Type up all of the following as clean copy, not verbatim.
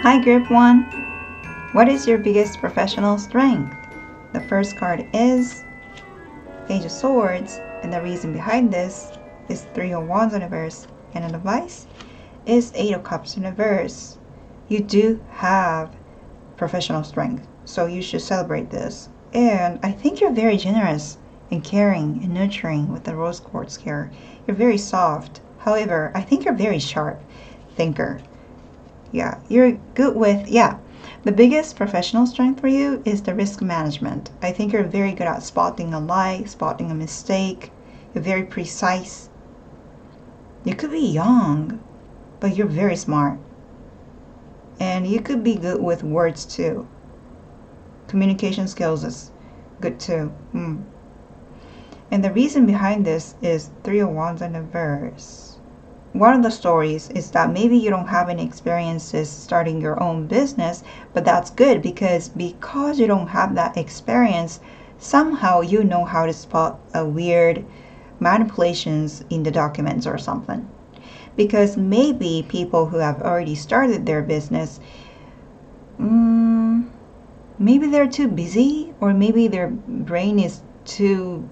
Hi, Group 1. What is your biggest professional strength? The first card is Page of Swords, and the reason behind this is Three of Wands in reverse, and an advice is Eight of Cups in reverse. You do have professional strength, so you should celebrate this. And I think you're very generous and caring and nurturing with the rose quartz here. You're very soft. However, I think you're very sharp thinker. Yeah, you're good with, the biggest professional strength for you is the risk management. I think you're very good at spotting a lie, spotting a mistake. You're very precise. You could be young, but you're very smart. And you could be good with words too. Communication skills is good too. And the reason behind this is Three of Wands in reverse. One of the stories is that maybe you don't have any experiences starting your own business, but that's good because you don't have that experience, somehow you know how to spot a weird manipulations in the documents or something. Because maybe people who have already started their business, maybe they're too busy, or maybe their brain is too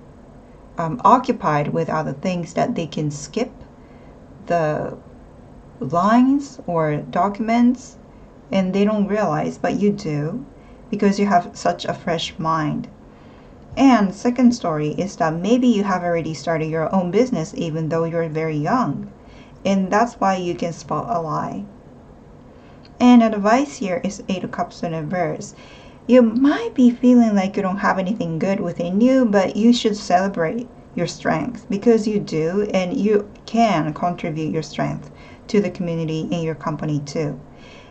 occupied with other things that they can skip the lines or documents, and they don't realize, but you do, because you have such a fresh mind. And second story is that maybe you have already started your own business even though you're very young, and that's why you can spot a lie. And advice here is Eight of Cups in reverse. You might be feeling like you don't have anything good within you, but you should celebrate your strength, because you do, and you can contribute your strength to the community and your company too.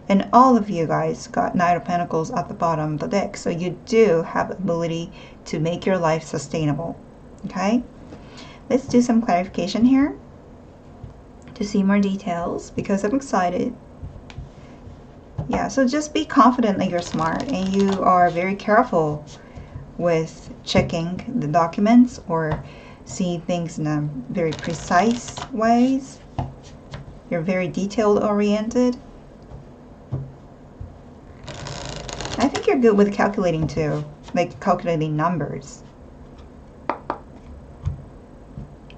And all of you guys got Knight of Pentacles at the bottom of the deck, so you do have ability to make your life sustainable. Okay, let's do some clarification here to see more details, because I'm excited. Yeah, so just be confident that you're smart and you are very careful with checking the documents or see things in a very precise ways. You're very detail oriented. I think you're good with calculating too, like calculating numbers.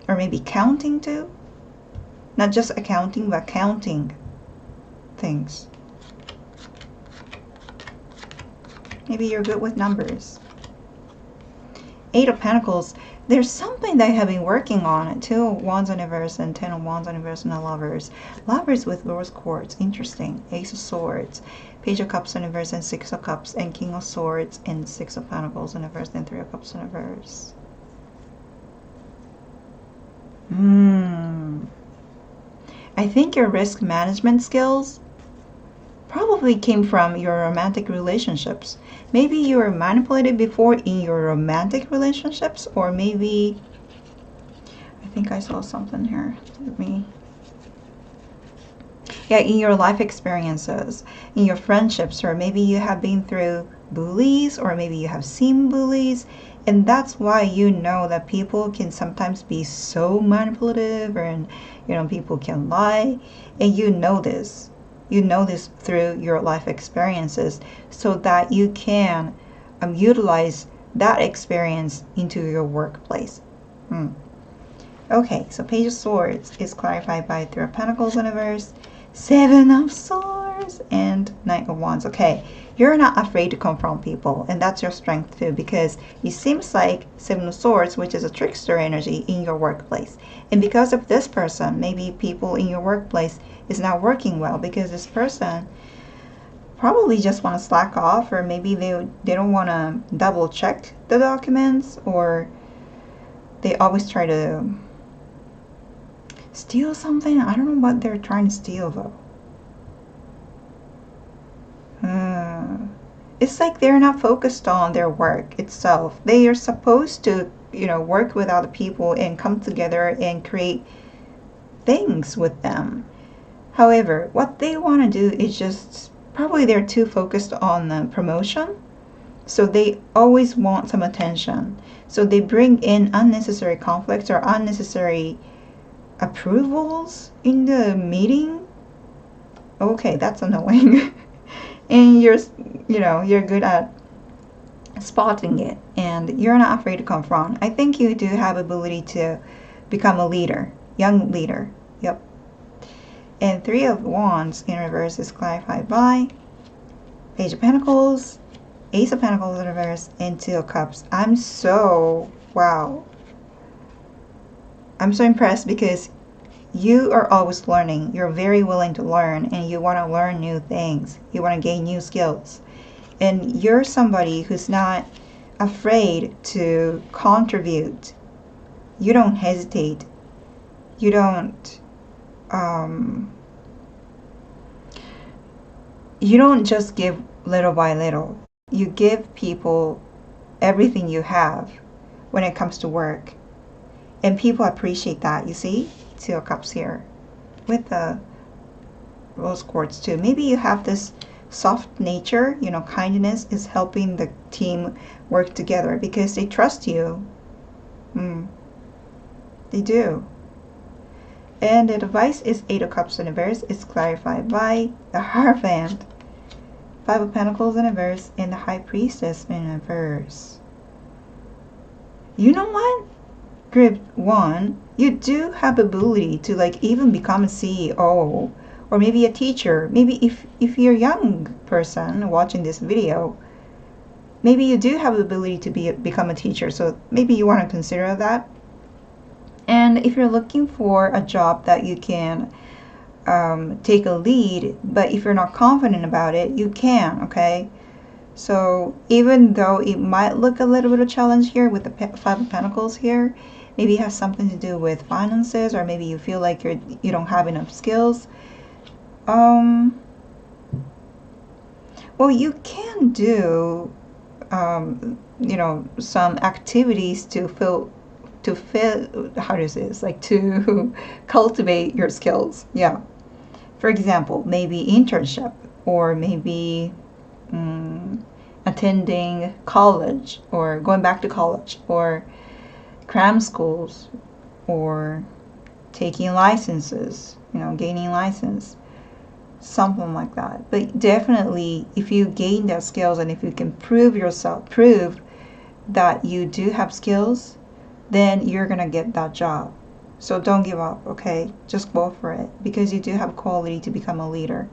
Or maybe counting too. Not just accounting, but counting things. Maybe you're good with numbers. Eight of Pentacles. There's something they have been working on. Two of Wands in reverse and Ten of Wands in reverse and the Lovers. Lovers with rose quartz. Interesting. Ace of Swords. Page of Cups in reverse and Six of Cups. And King of Swords and Six of Pentacles in reverse and Three of Cups in reverse. I think your risk management skills probably came from your romantic relationships. Maybe you were manipulated before in your romantic relationships, or maybe, I think I saw something here. In your life experiences, in your friendships, or maybe you have been through bullies, or maybe you have seen bullies, and that's why you know that people can sometimes be so manipulative, and people can lie, and you know this. You know this through your life experiences, so that you can utilize that experience into your workplace. Okay, so Page of Swords is clarified by Three of Pentacles in reverse, Seven of Swords, and Knight of Wands. Okay, you're not afraid to confront people, and that's your strength too, because it seems like Seven of Swords, which is a trickster energy in your workplace. And because of this person, maybe people in your workplace is not working well, because this person probably just want to slack off, or maybe they don't want to double check the documents, or they always try to steal something. I don't know what they're trying to steal though. It's like they're not focused on their work itself. They are supposed to, work with other people and come together and create things with them. However, what they want to do is just, probably they're too focused on the promotion. So they always want some attention. So they bring in unnecessary conflicts or unnecessary approvals in the meeting. Okay, that's annoying. and you're good at spotting it, and you're not afraid to confront. I think you do have ability to become a leader, young leader. Yep. And Three of Wands in reverse is clarified by Page of Pentacles, Ace of Pentacles in reverse, and Two of Cups. Wow. I'm so impressed because you are always learning. You're very willing to learn, and you want to learn new things. You want to gain new skills. And you're somebody who's not afraid to contribute. You don't hesitate. You don't just give little by little. You give people everything you have when it comes to work. And people appreciate that, you see? Two of Cups here. With the Rose Quartz too. Maybe you have this soft nature, kindness is helping the team work together because they trust you. They do. And the advice is Eight of Cups in reverse. It's clarified by the Hierophant, Five of Pentacles in reverse, and the High Priestess in reverse. You know what? Group 1, you do have ability to even become a CEO or maybe a teacher. Maybe if you're a young person watching this video, maybe you do have the ability to become a teacher. So maybe you want to consider that. And if you're looking for a job that you can take a lead, but if you're not confident about it, you can, okay? So even though it might look a little bit of a challenge here with the Five of Pentacles here, maybe it has something to do with finances, or maybe you feel like you don't have enough skills. Well, you can do some activities to cultivate your skills. Yeah. For example, maybe internship, or maybe attending college, or going back to college, or cram schools, or taking licenses, gaining license, something like that. But definitely, if you gain those skills and if you can prove that you do have skills, then you're gonna get that job. So don't give up, okay? Just go for it, because you do have quality to become a leader.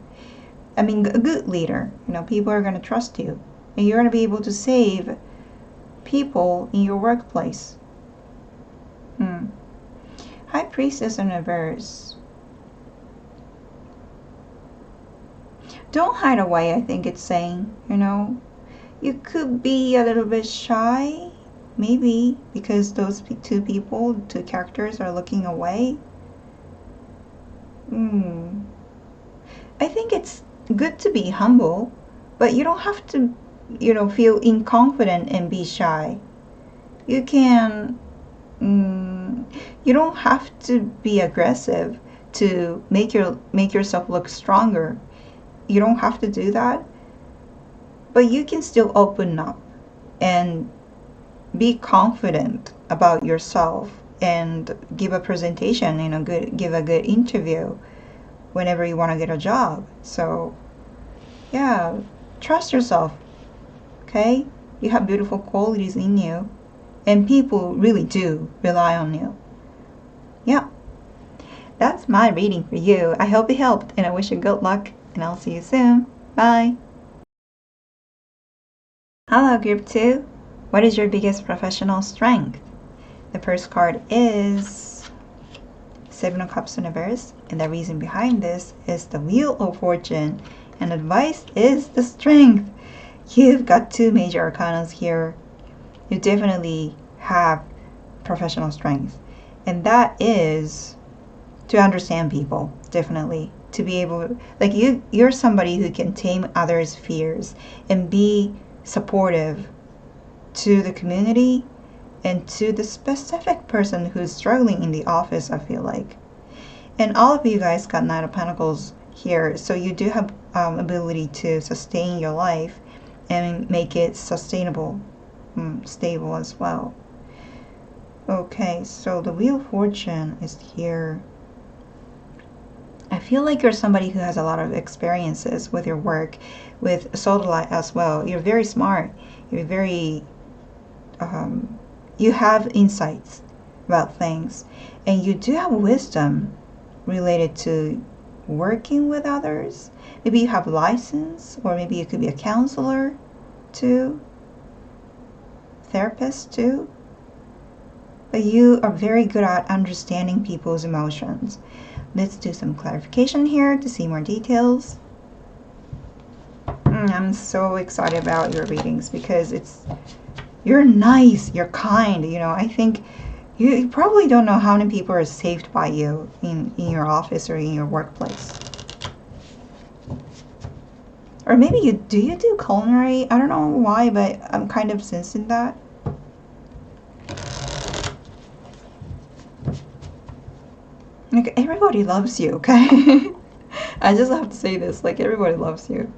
I mean, a good leader. People are gonna trust you, and you're gonna be able to save people in your workplace. High Priestess in reverse. Don't hide away, I think it's saying. You could be a little bit shy, maybe, because those two characters are looking away. I think it's good to be humble, but you don't have to, feel inconfident and be shy. You can, you don't have to be aggressive to make yourself look stronger. You don't have to do that, but you can still open up and be confident about yourself and give a presentation, give a good interview whenever you want to get a job. So yeah, trust yourself, okay? You have beautiful qualities in you, and people really do rely on you. Yeah, that's my reading for you. I hope it helped, and I wish you good luck, and I'll see you soon. Bye. Hello, Group 2. What is your biggest professional strength? The first card is Seven of Cups in reverse, and the reason behind this is the Wheel of Fortune, and advice is the Strength. You've got two major arcanas here. You definitely have professional strength, and that is to understand people. Definitely to be able, you're somebody who can tame others' fears and be supportive to the community and to the specific person who's struggling in the office, I feel like. And all of you guys got Knight of Pentacles here, so you do have ability to sustain your life and make it sustainable, stable as well. Okay, so the Wheel of Fortune is here. I feel like you're somebody who has a lot of experiences with your work, with Sodalite as well. You're very smart. You're very, you have insights about things. And you do have wisdom related to working with others. Maybe you have license, or maybe you could be a counselor too, therapist too. But you are very good at understanding people's emotions. Let's do some clarification here to see more details. I'm so excited about your readings because you're nice, you're kind. You know, I think you probably don't know how many people are saved by you in your office or in your workplace. Or maybe you do culinary? I don't know why, but I'm kind of sensing that. Like, everybody loves you, okay? I just have to say this, like, everybody loves you.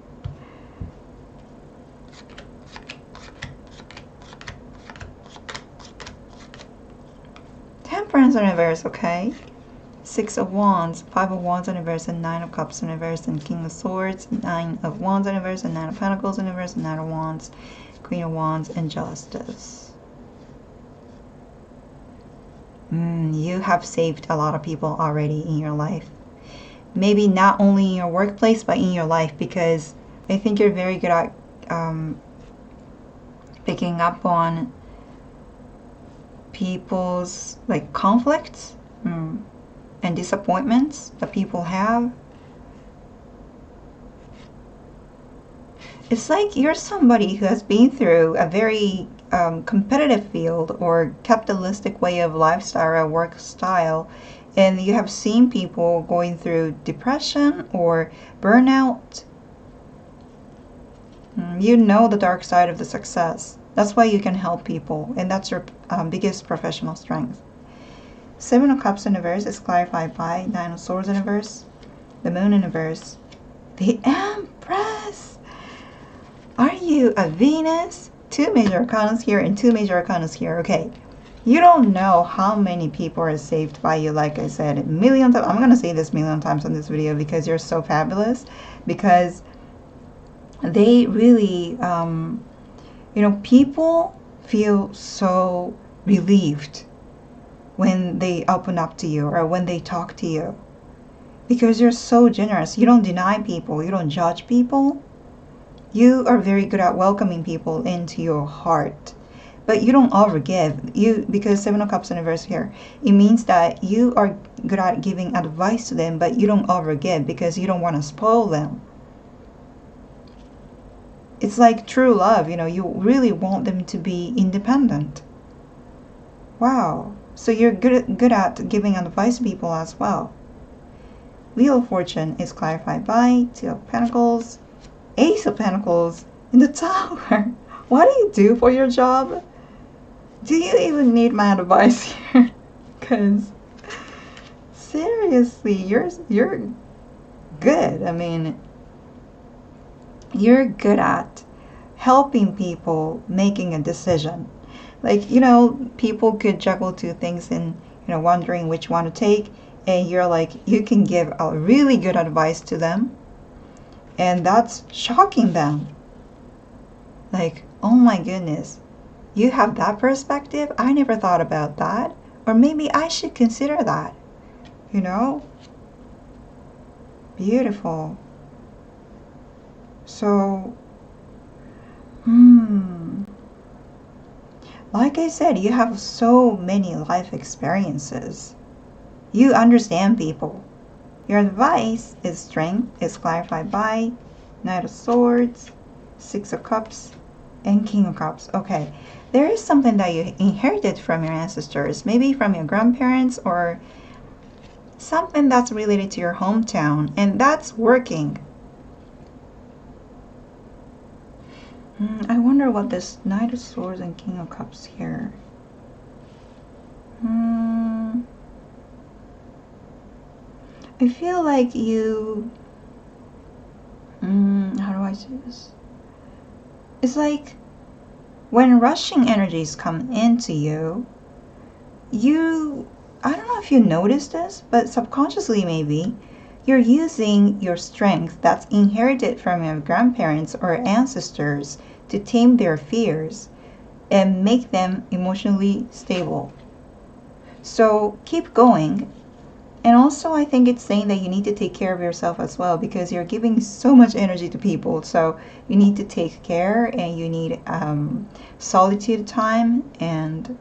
Temperance in reverse, okay? 6 of Wands, 5 of Wands in reverse, and 9 of Cups in reverse, and King of Swords, 9 of Wands in reverse, and 9 of Pentacles in reverse, and 9 of Wands, Queen of Wands, and Justice. You have saved a lot of people already in your life. Maybe not only in your workplace, but in your life, because I think you're very good at picking up on people's like conflicts and disappointments that people have. It's like you're somebody who has been through a very competitive field or capitalistic way of lifestyle or work style, and you have seen people going through depression or burnout. You know the dark side of the success. That's why you can help people, and that's your biggest professional strength. 7 of Cups in reverse is clarified by 9 of Swords in reverse, the Moon in reverse, the Empress. Are you a Venus? 2 major arcanas here and 2 major arcanas here. Okay, you don't know how many people are saved by you. Like I said a million times, I'm gonna say this a million times on this video because you're so fabulous. Because they really, you know, people feel so relieved when they open up to you or when they talk to you, because you're so generous. You don't deny people, you don't judge people. You are very good at welcoming people into your heart, but you don't overgive. Because 7 of Cups in reverse here, it means that you are good at giving advice to them, but you don't overgive because you don't want to spoil them. It's like true love, you know, you really want them to be independent. Wow. So you're good at giving advice to people as well. Wheel of Fortune is clarified by 2 of Pentacles, Ace of Pentacles in the Tower. What do you do for your job? Do you even need my advice here? Because seriously, you're good. I mean, you're good at helping people making a decision. Like, you know, people could juggle 2 things and, you know, wondering which one to take, and you're like, you can give a really good advice to them, and that's shocking them. Like, oh my goodness, you have that perspective? I never thought about that. Or maybe I should consider that. You know? Beautiful. So, like I said, you have so many life experiences. You understand people. Your advice is strength is clarified by Knight of Swords, 6 of Cups, and King of Cups. Okay, there is something that you inherited from your ancestors, maybe from your grandparents, or something that's related to your hometown, and that's working. I wonder what this Knight of Swords and King of Cups here. I feel like you, how do I say this? It's like when rushing energies come into you, I don't know if you notice this, but subconsciously maybe, you're using your strength that's inherited from your grandparents or ancestors to tame their fears and make them emotionally stable. So keep going. And also, I think it's saying that you need to take care of yourself as well, because you're giving so much energy to people. So you need to take care, and you need solitude time, and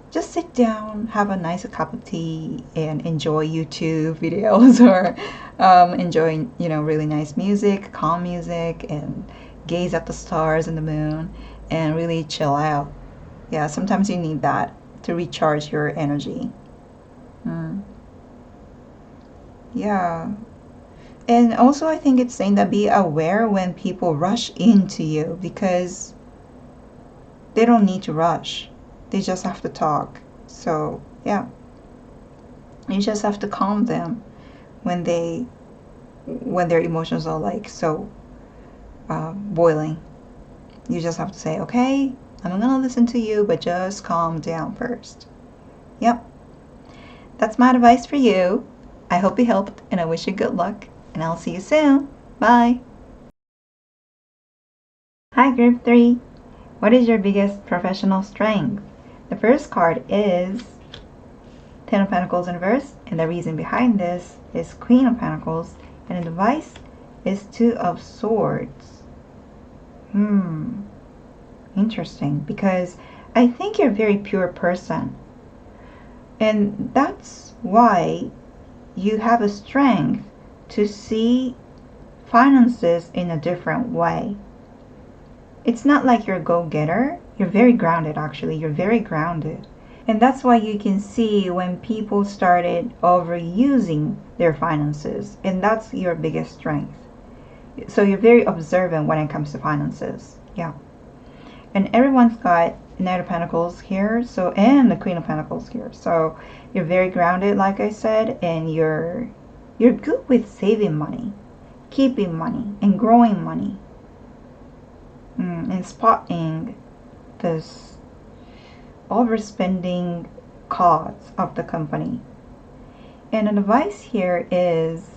just sit down, have a nice cup of tea, and enjoy YouTube videos or enjoy, really nice music, calm music, and gaze at the stars and the moon and really chill out. Yeah, sometimes you need that to recharge your energy. Mm. Yeah. And also, I think it's saying that be aware when people rush into you, because they don't need to rush. They just have to talk. So, yeah. You just have to calm them when their emotions are like so boiling. You just have to say, okay, I'm gonna listen to you, but just calm down first. Yep. That's my advice for you. I hope it helped, and I wish you good luck, and I'll see you soon. Bye. Hi, Group 3. What is your biggest professional strength? The first card is Ten of Pentacles in reverse, and the reason behind this is Queen of Pentacles, and the device is Two of Swords. Interesting, because I think you're a very pure person, and that's why you have a strength to see finances in a different way. It's not like you're a go-getter. You're very grounded, actually. You're very grounded. And that's why you can see when people started overusing their finances. And that's your biggest strength. So you're very observant when it comes to finances. Yeah. And everyone's got Knight of Pentacles here, and the Queen of Pentacles here. So you're very grounded, like I said, and you're good with saving money, keeping money, and growing money. And spotting this overspending costs of the company. And an advice here is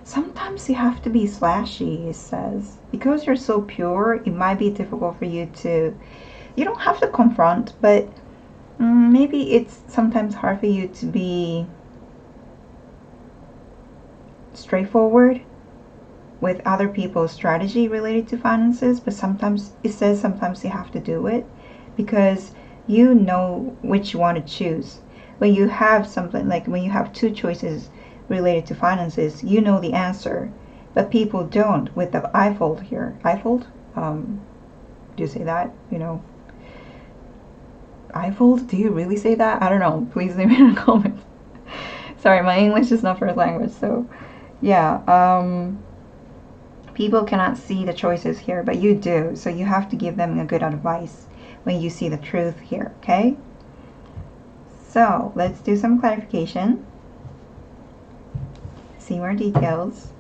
sometimes you have to be slashy, it says. Because you're so pure, it might be difficult for you to, you don't have to confront, but maybe it's sometimes hard for you to be straightforward with other people's strategy related to finances. But sometimes it says sometimes you have to do it because you know which one to choose. When you have something, like when you have two choices related to finances, you know the answer, but people don't. With the iFold here, iFold, do you say that? iFold, do you really say that? I don't know, please leave me in the comments. Sorry, my English is not first language. So yeah, people cannot see the choices here, but you do. So you have to give them a good advice when you see the truth here, okay? So let's do some clarification. See more details.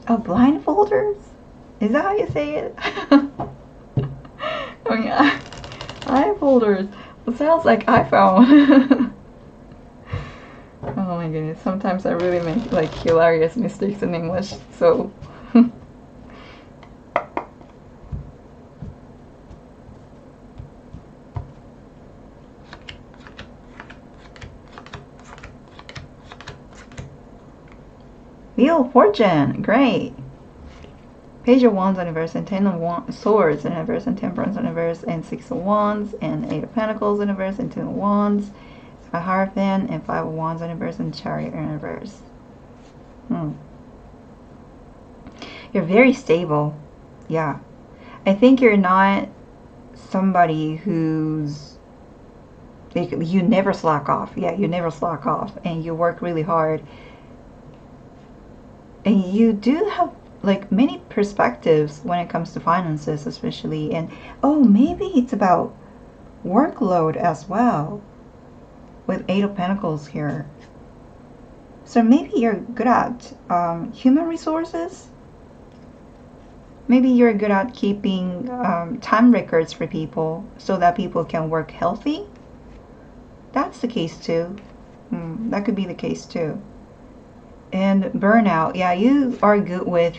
Oh, blindfolders? Is that how you say it? Oh yeah, blindfolders. It sounds like iPhone. Oh my goodness, sometimes I really make like hilarious mistakes in English, so Wheel of Fortune, great. Page of Wands in reverse, and Ten of Swords in reverse, and Temperance in reverse, and Six of Wands, and Eight of Pentacles in reverse, and Two of Wands, a Hierophant, and Five of Wands in reverse, and Chariot in reverse. You're very stable. Yeah. I think you're not somebody who's like, you never slack off. Yeah, you never slack off, and you work really hard. And you do have like many perspectives when it comes to finances, especially. And oh, maybe it's about workload as well with Eight of Pentacles here. So maybe you're good at human resources. Maybe you're good at keeping time records for people so that people can work healthy. that's the case too. That could be the case too. And burnout, yeah, you are good with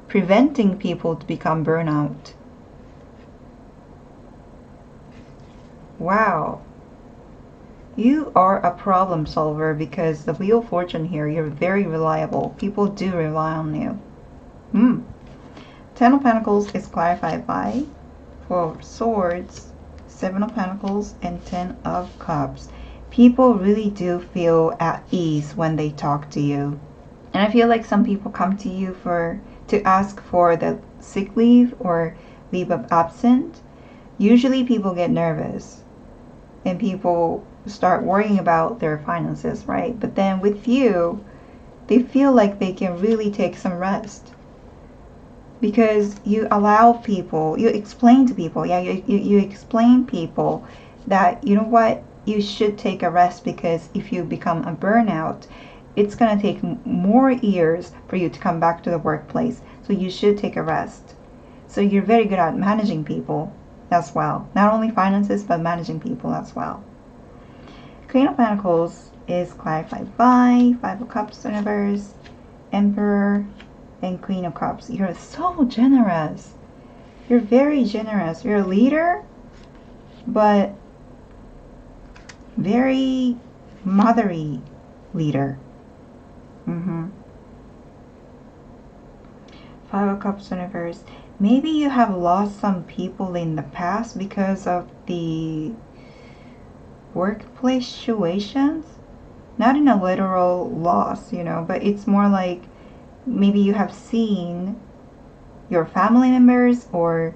preventing people to become burnout. Wow. You are a problem solver because the Wheel of Fortune here, you're very reliable. People do rely on you. Ten of Pentacles is clarified by Four of Swords, Seven of Pentacles, and Ten of Cups. People really do feel at ease when they talk to you. And I feel like some people come to you to ask for the sick leave or leave of absence. Usually people get nervous and people start worrying about their finances, right? But then with you, they feel like they can really take some rest because you allow people, you explain to people, you explain people that, you know what, you should take a rest, because if you become a burnout, it's going to take more years for you to come back to the workplace. So you should take a rest. So you're very good at managing people as well. Not only finances, but managing people as well. Queen of Pentacles is clarified by Five of Cups in reverse, Emperor, and Queen of Cups. You're so generous. You're very generous. You're a leader, but very mothery leader. Five of Cups in reverse. Maybe you have lost some people in the past because of the workplace situations. Not in a literal loss, you know, but it's more like maybe you have seen your family members or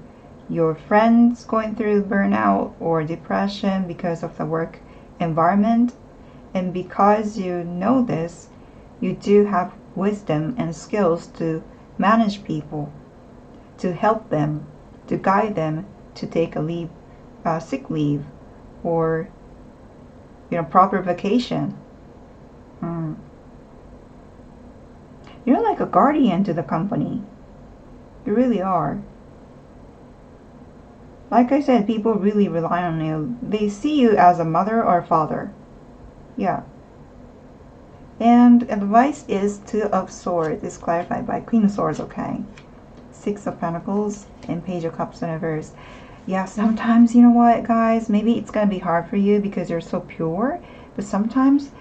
your friends going through burnout or depression because of the work environment. And because you know this, you do have wisdom and skills to manage people, to help them, to guide them to take a leave, sick leave, or proper vacation. You're like a guardian to the company. You really are. Like I said, people really rely on you. They see you as a mother or father. Yeah. And advice is Two of Swords is clarified by Queen of Swords, okay? Six of Pentacles and Page of Cups in reverse. Yeah, sometimes, you know what, guys? Maybe it's going to be hard for you because you're so pure. But sometimes,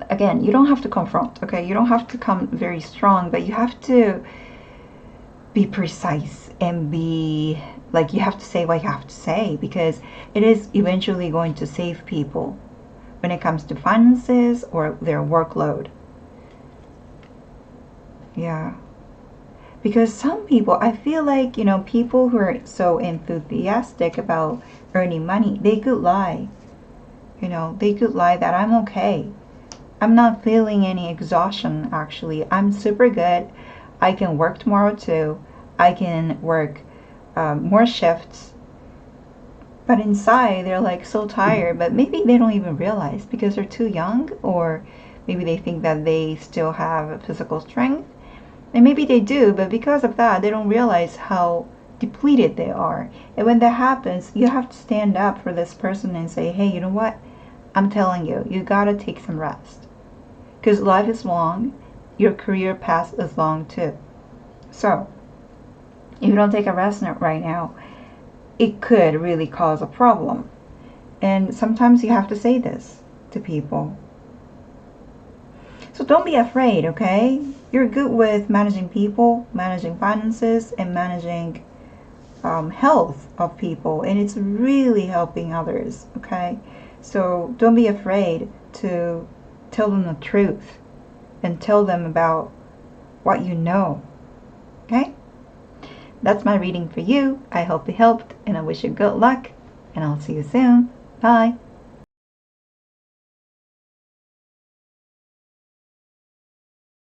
again, you don't have to confront, okay? You don't have to come very strong, but you have to be precise and be, like, you have to say what you have to say, because it is eventually going to save people when it comes to finances or their workload. Yeah. Because some people, I feel like, people who are so enthusiastic about earning money, they could lie. They could lie that I'm okay. I'm not feeling any exhaustion, actually. I'm super good. I can work tomorrow too. I can work more shifts. But inside, they're like so tired, but maybe they don't even realize because they're too young, or maybe they think that they still have physical strength. And maybe they do, but because of that, they don't realize how depleted they are. And when that happens, you have to stand up for this person and say, hey, you know what? I'm telling you, you gotta take some rest. Because life is long, your career path is long too. So, if you don't take a rest right now, it could really cause a problem. And sometimes you have to say this to people. So don't be afraid, okay? You're good with managing people, managing finances, and managing health of people. And it's really helping others, okay? So don't be afraid to tell them the truth and tell them about what you know, okay? That's my reading for you. I hope it helped, and I wish you good luck, and I'll see you soon. Bye.